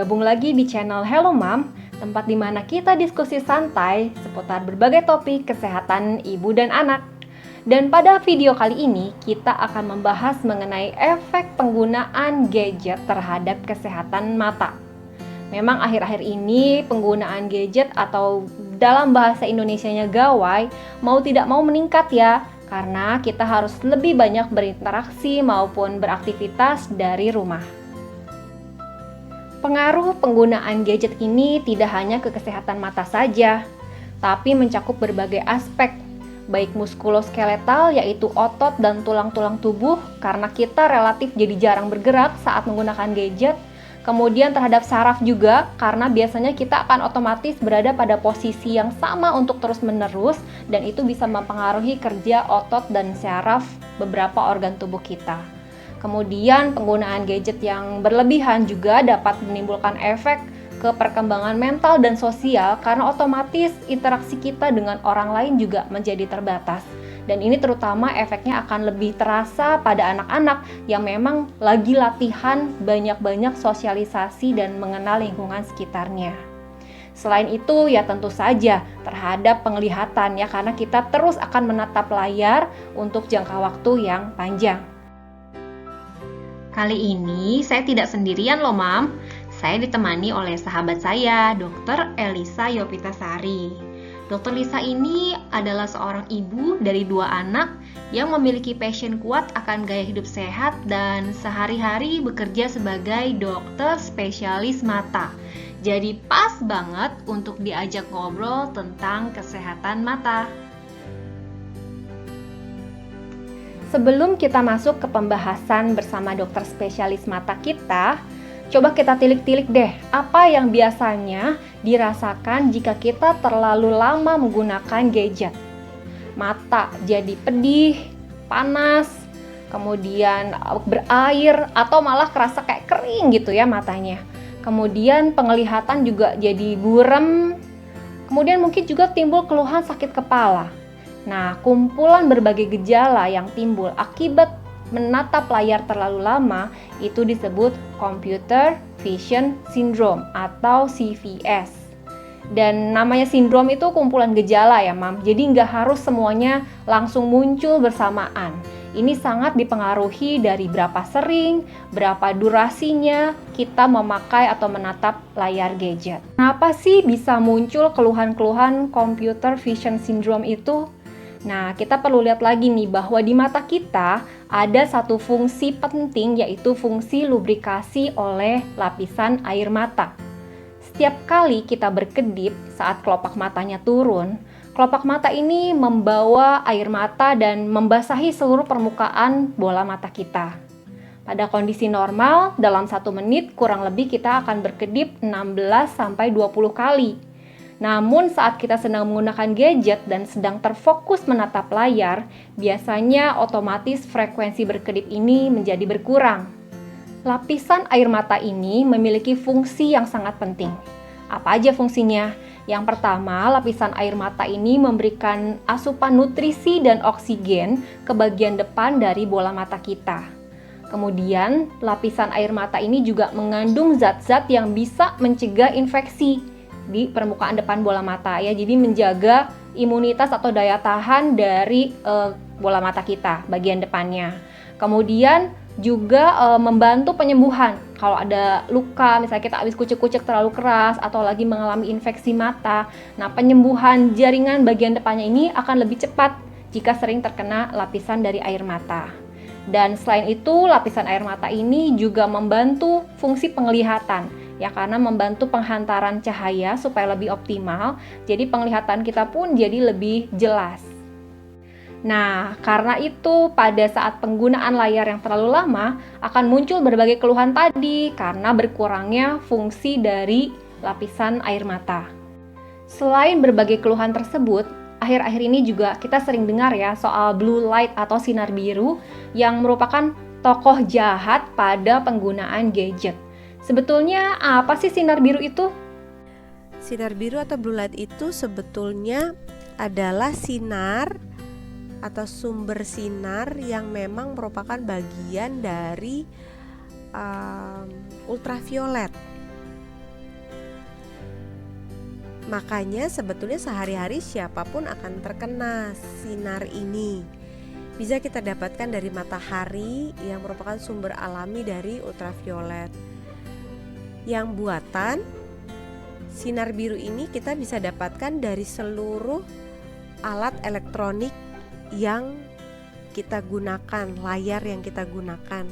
bergabung lagi di channel Hello Mom, tempat di mana kita diskusi santai seputar berbagai topik kesehatan ibu dan anak. Dan pada video kali ini, kita akan membahas mengenai efek penggunaan gadget terhadap kesehatan mata. Memang akhir-akhir ini penggunaan gadget atau dalam bahasa Indonesianya gawai mau tidak mau meningkat ya, karena kita harus lebih banyak berinteraksi maupun beraktivitas dari rumah. Pengaruh penggunaan gadget ini tidak hanya ke kesehatan mata saja, tapi mencakup berbagai aspek, baik muskuloskeletal yaitu otot dan tulang-tulang tubuh karena kita relatif jadi jarang bergerak saat menggunakan gadget, kemudian terhadap saraf juga karena biasanya kita akan otomatis berada pada posisi yang sama untuk terus-menerus dan itu bisa mempengaruhi kerja otot dan saraf beberapa organ tubuh kita. Kemudian penggunaan gadget yang berlebihan juga dapat menimbulkan efek ke perkembangan mental dan sosial karena otomatis interaksi kita dengan orang lain juga menjadi terbatas. Dan ini terutama efeknya akan lebih terasa pada anak-anak yang memang lagi latihan banyak-banyak sosialisasi dan mengenal lingkungan sekitarnya. Selain itu ya tentu saja terhadap penglihatan ya karena kita terus akan menatap layar untuk jangka waktu yang panjang. Kali ini saya tidak sendirian loh Mam, saya ditemani oleh sahabat saya, Dr. Elisa Yopitasari. Dr. Lisa ini adalah seorang ibu dari 2 anak yang memiliki passion kuat akan gaya hidup sehat dan sehari-hari bekerja sebagai dokter spesialis mata. Jadi pas banget untuk diajak ngobrol tentang kesehatan mata. Sebelum kita masuk ke pembahasan bersama dokter spesialis mata kita, coba kita tilik-tilik deh, apa yang biasanya dirasakan jika kita terlalu lama menggunakan gadget. Mata jadi pedih, panas, kemudian berair, atau malah kerasa kayak kering gitu ya matanya. Kemudian penglihatan juga jadi buram, kemudian mungkin juga timbul keluhan sakit kepala. Nah, kumpulan berbagai gejala yang timbul akibat menatap layar terlalu lama itu disebut Computer Vision Syndrome atau CVS. Dan namanya sindrom itu kumpulan gejala ya Mam, jadi nggak harus semuanya langsung muncul bersamaan. Ini sangat dipengaruhi dari berapa sering, berapa durasinya kita memakai atau menatap layar gadget. Kenapa sih bisa muncul keluhan-keluhan Computer Vision Syndrome itu? Nah, kita perlu lihat lagi nih bahwa di mata kita ada satu fungsi penting yaitu fungsi lubrikasi oleh lapisan air mata. Setiap kali kita berkedip saat kelopak matanya turun, kelopak mata ini membawa air mata dan membasahi seluruh permukaan bola mata kita. Pada kondisi normal, dalam 1 menit kurang lebih kita akan berkedip 16-20 kali. Namun saat kita sedang menggunakan gadget dan sedang terfokus menatap layar, biasanya otomatis frekuensi berkedip ini menjadi berkurang. Lapisan air mata ini memiliki fungsi yang sangat penting. Apa aja fungsinya? Yang pertama, lapisan air mata ini memberikan asupan nutrisi dan oksigen ke bagian depan dari bola mata kita. Kemudian, lapisan air mata ini juga mengandung zat-zat yang bisa mencegah infeksi di permukaan depan bola mata ya, jadi menjaga imunitas atau daya tahan dari bola mata kita bagian depannya. Kemudian juga membantu penyembuhan kalau ada luka, misalnya kita habis kucek-kucek terlalu keras atau lagi mengalami infeksi mata. Nah, penyembuhan jaringan bagian depannya ini akan lebih cepat jika sering terkena lapisan dari air mata. Dan selain itu, lapisan air mata ini juga membantu fungsi penglihatan ya, karena membantu penghantaran cahaya supaya lebih optimal, jadi penglihatan kita pun jadi lebih jelas. Nah, karena itu pada saat penggunaan layar yang terlalu lama akan muncul berbagai keluhan tadi karena berkurangnya fungsi dari lapisan air mata. Selain berbagai keluhan tersebut, akhir-akhir ini juga kita sering dengar ya soal blue light atau sinar biru yang merupakan tokoh jahat pada penggunaan gadget. Sebetulnya apa sih sinar biru itu? Sinar biru atau blue light itu sebetulnya adalah sinar atau sumber sinar yang memang merupakan bagian dari ultraviolet. Makanya sebetulnya sehari-hari siapapun akan terkena sinar ini. Bisa kita dapatkan dari matahari yang merupakan sumber alami dari ultraviolet. Yang buatan sinar biru ini kita bisa dapatkan dari seluruh alat elektronik yang kita gunakan, layar yang kita gunakan.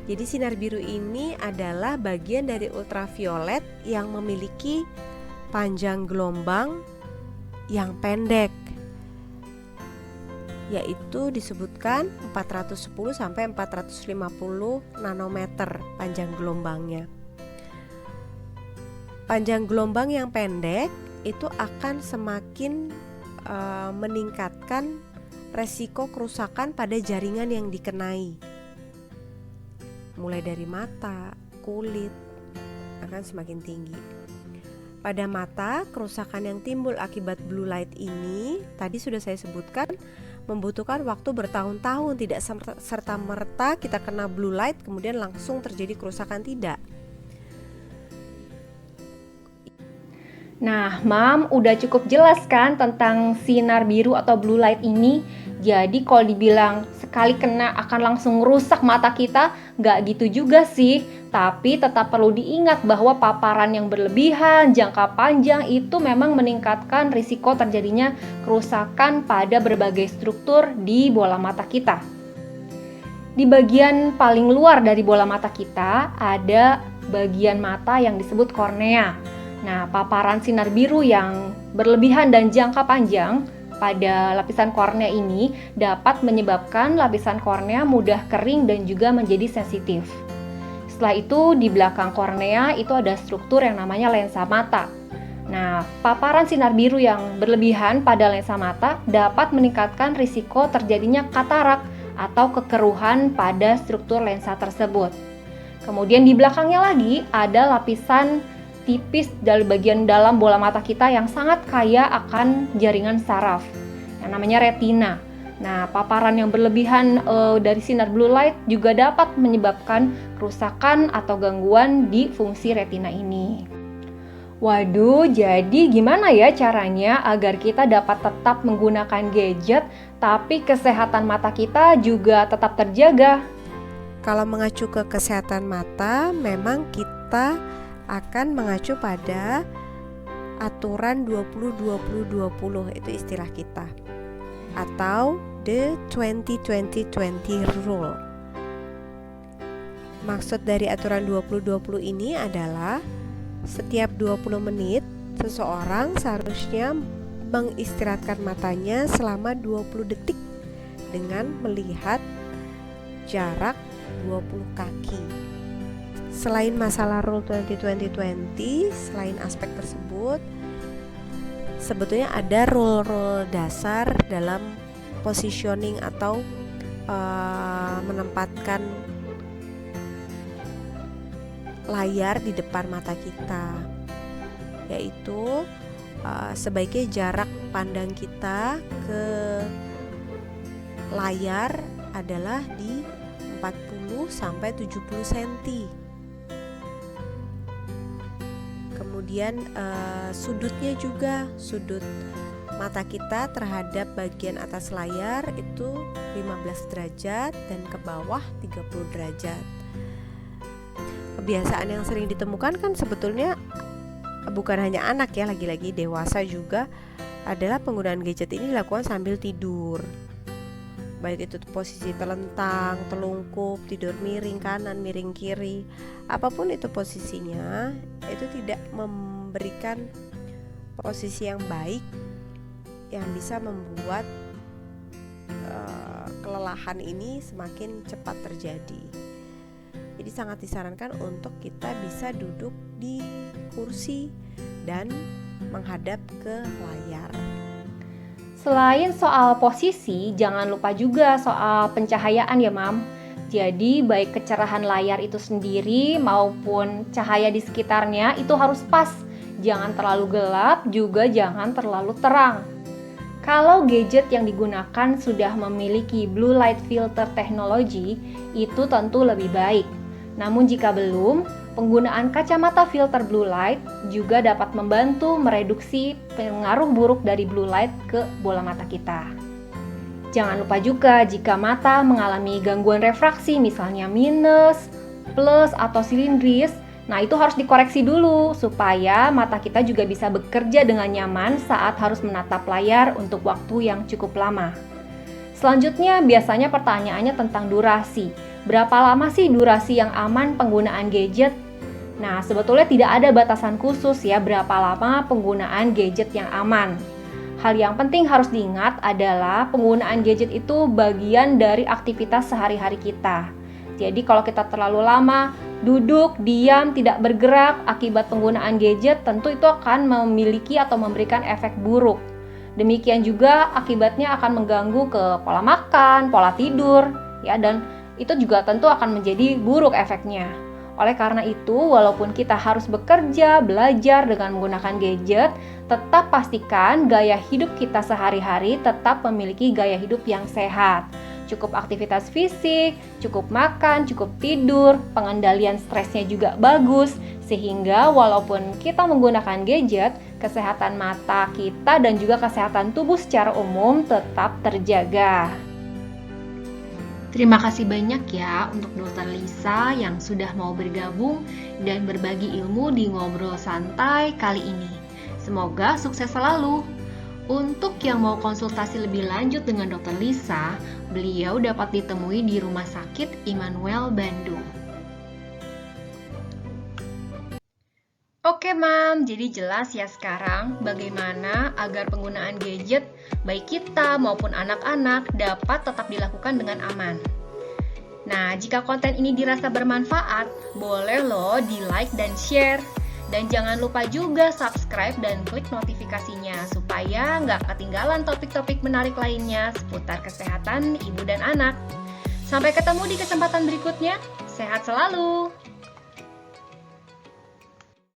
Jadi sinar biru ini adalah bagian dari ultraviolet yang memiliki panjang gelombang yang pendek, yaitu disebutkan 410 sampai 450 nanometer panjang gelombangnya. Panjang gelombang yang pendek itu akan semakin meningkatkan resiko kerusakan pada jaringan yang dikenai, mulai dari mata, kulit akan semakin tinggi. Pada mata, kerusakan yang timbul akibat blue light ini tadi sudah saya sebutkan membutuhkan waktu bertahun-tahun, tidak serta-merta kita kena blue light kemudian langsung terjadi kerusakan, tidak. Nah, Mam, udah cukup jelas kan tentang sinar biru atau blue light ini? Jadi kalau dibilang sekali kena akan langsung rusak mata kita, nggak gitu juga sih. Tapi tetap perlu diingat bahwa paparan yang berlebihan, jangka panjang itu memang meningkatkan risiko terjadinya kerusakan pada berbagai struktur di bola mata kita. Di bagian paling luar dari bola mata kita ada bagian mata yang disebut kornea. Nah, paparan sinar biru yang berlebihan dan jangka panjang pada lapisan kornea ini dapat menyebabkan lapisan kornea mudah kering dan juga menjadi sensitif. Setelah itu, di belakang kornea itu ada struktur yang namanya lensa mata. Nah, paparan sinar biru yang berlebihan pada lensa mata dapat meningkatkan risiko terjadinya katarak atau kekeruhan pada struktur lensa tersebut. Kemudian di belakangnya lagi ada lapisan tipis dari bagian dalam bola mata kita yang sangat kaya akan jaringan saraf yang namanya retina. Nah, paparan yang berlebihan dari sinar blue light juga dapat menyebabkan kerusakan atau gangguan di fungsi retina ini. Waduh, jadi gimana ya caranya agar kita dapat tetap menggunakan gadget tapi kesehatan mata kita juga tetap terjaga? Kalau mengacu ke kesehatan mata, memang kita akan mengacu pada aturan 20-20-20, itu istilah kita, atau the 20-20-20 rule. Maksud dari aturan 20-20 ini adalah setiap 20 menit seseorang seharusnya mengistirahatkan matanya selama 20 detik dengan melihat jarak 20 kaki. Selain masalah rule 20-20-20, selain aspek tersebut, sebetulnya ada rule-rule dasar dalam positioning atau menempatkan layar di depan mata kita, yaitu sebaiknya jarak pandang kita ke layar adalah di 40-70 cm. Kemudian sudutnya juga, sudut mata kita terhadap bagian atas layar itu 15 derajat dan ke bawah 30 derajat. Kebiasaan yang sering ditemukan kan sebetulnya bukan hanya anak ya, lagi-lagi dewasa juga, adalah penggunaan gadget ini dilakukan sambil tidur. Baik itu posisi telentang, telungkup, tidur miring kanan, miring kiri, apapun itu posisinya, itu tidak memberikan posisi yang baik yang bisa membuat kelelahan ini semakin cepat terjadi. Jadi sangat disarankan untuk kita bisa duduk di kursi dan menghadap ke layar. Selain soal posisi, jangan lupa juga soal pencahayaan ya, Mam. Jadi baik kecerahan layar itu sendiri maupun cahaya di sekitarnya itu harus pas. Jangan terlalu gelap, juga jangan terlalu terang. Kalau gadget yang digunakan sudah memiliki blue light filter teknologi, itu tentu lebih baik. Namun jika belum, Penggunaan kacamata filter blue light juga dapat membantu mereduksi pengaruh buruk dari blue light ke bola mata kita. Jangan lupa juga jika mata mengalami gangguan refraksi, misalnya minus, plus, atau silindris, nah itu harus dikoreksi dulu supaya mata kita juga bisa bekerja dengan nyaman saat harus menatap layar untuk waktu yang cukup lama. Selanjutnya biasanya pertanyaannya tentang durasi. Berapa lama sih durasi yang aman penggunaan gadget? Nah, sebetulnya tidak ada batasan khusus ya berapa lama penggunaan gadget yang aman. Hal yang penting harus diingat adalah penggunaan gadget itu bagian dari aktivitas sehari-hari kita. Jadi kalau kita terlalu lama duduk, diam, tidak bergerak akibat penggunaan gadget, tentu itu akan memiliki atau memberikan efek buruk. Demikian juga akibatnya akan mengganggu ke pola makan, pola tidur, ya, dan itu juga tentu akan menjadi buruk efeknya. Oleh karena itu, walaupun kita harus bekerja, belajar dengan menggunakan gadget, tetap pastikan gaya hidup kita sehari-hari tetap memiliki gaya hidup yang sehat. Cukup aktivitas fisik, cukup makan, cukup tidur, pengendalian stresnya juga bagus, sehingga walaupun kita menggunakan gadget, kesehatan mata kita dan juga kesehatan tubuh secara umum tetap terjaga. Terima kasih banyak ya untuk Dr. Lisa yang sudah mau bergabung dan berbagi ilmu di Ngobrol Santai kali ini. Semoga sukses selalu. Untuk yang mau konsultasi lebih lanjut dengan Dr. Lisa, beliau dapat ditemui di Rumah Sakit Immanuel Bandung. Oke Mam, jadi jelas ya sekarang bagaimana agar penggunaan gadget baik kita maupun anak-anak dapat tetap dilakukan dengan aman. Nah, jika konten ini dirasa bermanfaat, boleh loh di-like dan share. Dan jangan lupa juga subscribe dan klik notifikasinya supaya nggak ketinggalan topik-topik menarik lainnya seputar kesehatan ibu dan anak. Sampai ketemu di kesempatan berikutnya, sehat selalu!